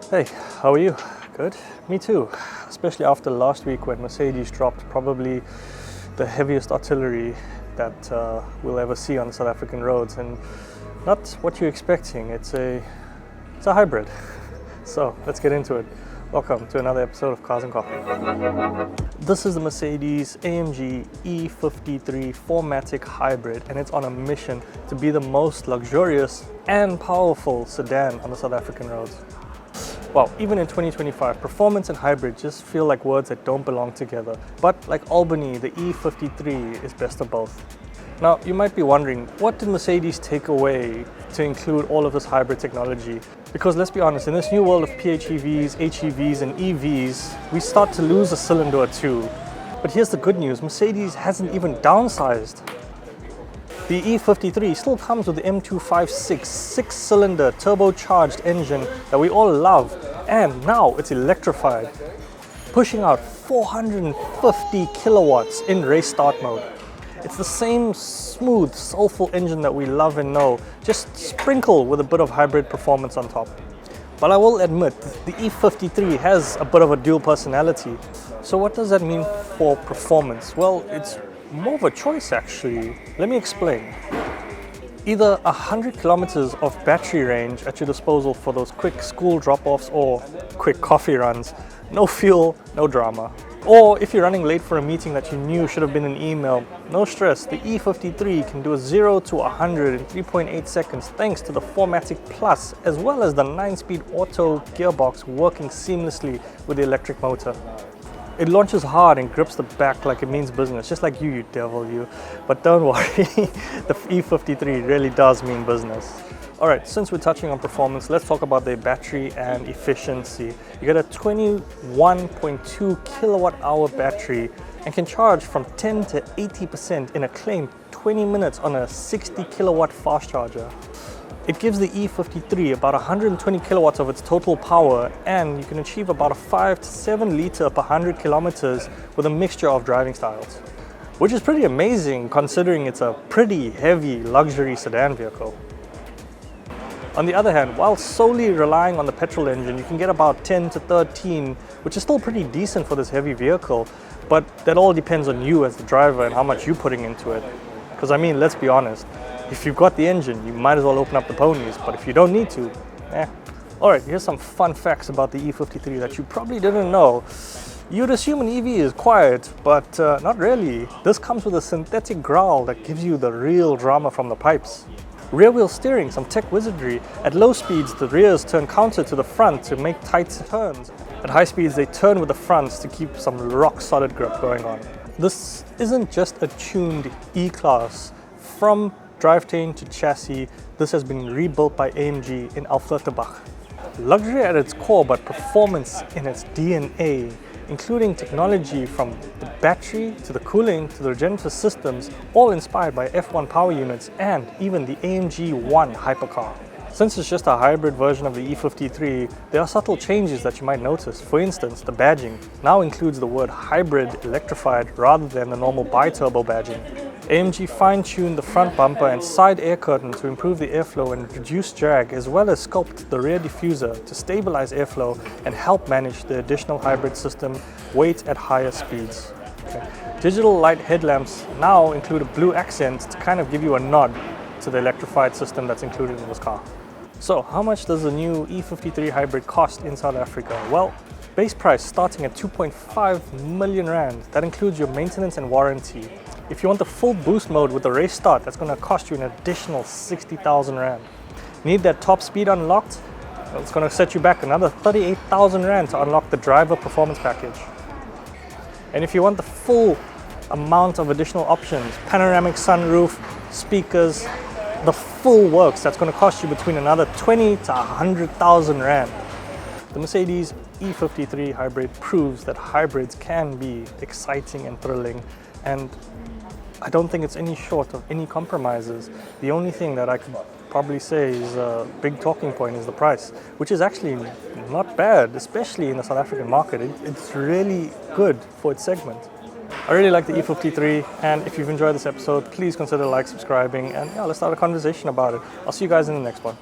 Hey, how are you? Good? Me too. Especially after last week when Mercedes dropped probably the heaviest artillery that we'll ever see on South African roads, and not what you're expecting. It's a hybrid. So let's get into it. Welcome to another episode of Cars and Coffee. This is the Mercedes-AMG E53 4MATIC hybrid, and it's on a mission to be the most luxurious and powerful sedan on the South African roads. Well, even in 2025, performance and hybrid just feel like words that don't belong together. But like Albany, the E53 is best of both. Now, you might be wondering, what did Mercedes take away to include all of this hybrid technology? Because let's be honest, in this new world of PHEVs, HEVs and EVs, we start to lose a cylinder or two. But here's the good news, Mercedes hasn't even downsized. The E53 still comes with the M256 6-cylinder turbocharged engine that we all love, and now it's electrified, pushing out 450 kilowatts in race start mode. It's the same smooth, soulful engine that we love and know, just sprinkled with a bit of hybrid performance on top. But I will admit, the E53 has a bit of a dual personality. So what does that mean for performance? Well, it's more of a choice actually. Let me explain. Either 100 kilometers of battery range at your disposal for those quick school drop-offs or quick coffee runs, no fuel, no drama. Or if you're running late for a meeting that you knew should have been an email, no stress, the E53 can do a 0 to 100 in 3.8 seconds thanks to the 4MATIC Plus, as well as the 9-speed auto gearbox working seamlessly with the electric motor. It launches hard and grips the back like it means business, just like you devil, you. But don't worry, the E53 really does mean business. Alright, since we're touching on performance, let's talk about their battery and efficiency. You get a 21.2 kilowatt hour battery and can charge from 10 to 80% in a claimed 20 minutes on a 60 kilowatt fast charger. It gives the E53 about 120 kilowatts of its total power, and you can achieve about a 5 to 7 liter per 100 kilometers with a mixture of driving styles, which is pretty amazing considering it's a pretty heavy luxury sedan vehicle. On the other hand, while solely relying on the petrol engine, you can get about 10 to 13, which is still pretty decent for this heavy vehicle, but that all depends on you as the driver and how much you're putting into it. Because I mean, let's be honest, if you've got the engine, you might as well open up the ponies, but if you don't need to, Alright, here's some fun facts about the E53 that you probably didn't know. You'd assume an EV is quiet, but not really. This comes with a synthetic growl that gives you the real drama from the pipes. Rear wheel steering, some tech wizardry. At low speeds, the rears turn counter to the front to make tight turns. At high speeds, they turn with the fronts to keep some rock solid grip going on. This isn't just a tuned E-Class. From drivetrain to chassis, this has been rebuilt by AMG in Alflettenbach. Luxury at its core, but performance in its DNA, including technology from the battery to the cooling to the regenerative systems, all inspired by F1 power units and even the AMG 1 hypercar. Since it's just a hybrid version of the E53, there are subtle changes that you might notice. For instance, the badging now includes the word hybrid electrified rather than the normal bi-turbo badging. AMG fine-tuned the front bumper and side air curtain to improve the airflow and reduce drag, as well as sculpt the rear diffuser to stabilize airflow and help manage the additional hybrid system weight at higher speeds. Digital light headlamps now include a blue accent to kind of give you a nod to the electrified system that's included in this car. So how much does the new E53 hybrid cost in South Africa? Well, base price starting at 2.5 million rand. That includes your maintenance and warranty. If you want the full boost mode with the race start, that's going to cost you an additional 60,000 rand. Need that top speed unlocked? Well, it's going to set you back another 38,000 rand to unlock the driver performance package. And if you want the full amount of additional options, panoramic sunroof, speakers, the full works, that's going to cost you between another 20 to 100,000 rand. The Mercedes E53 hybrid proves that hybrids can be exciting and thrilling, and I don't think it's any short of any compromises. The only thing that I could probably say is a big talking point is the price, which is actually not bad, especially in the South African market. It's really good for its segment. I really like the E53, and if you've enjoyed this episode, please consider subscribing, and let's start a conversation about it. I'll see you guys in the next one.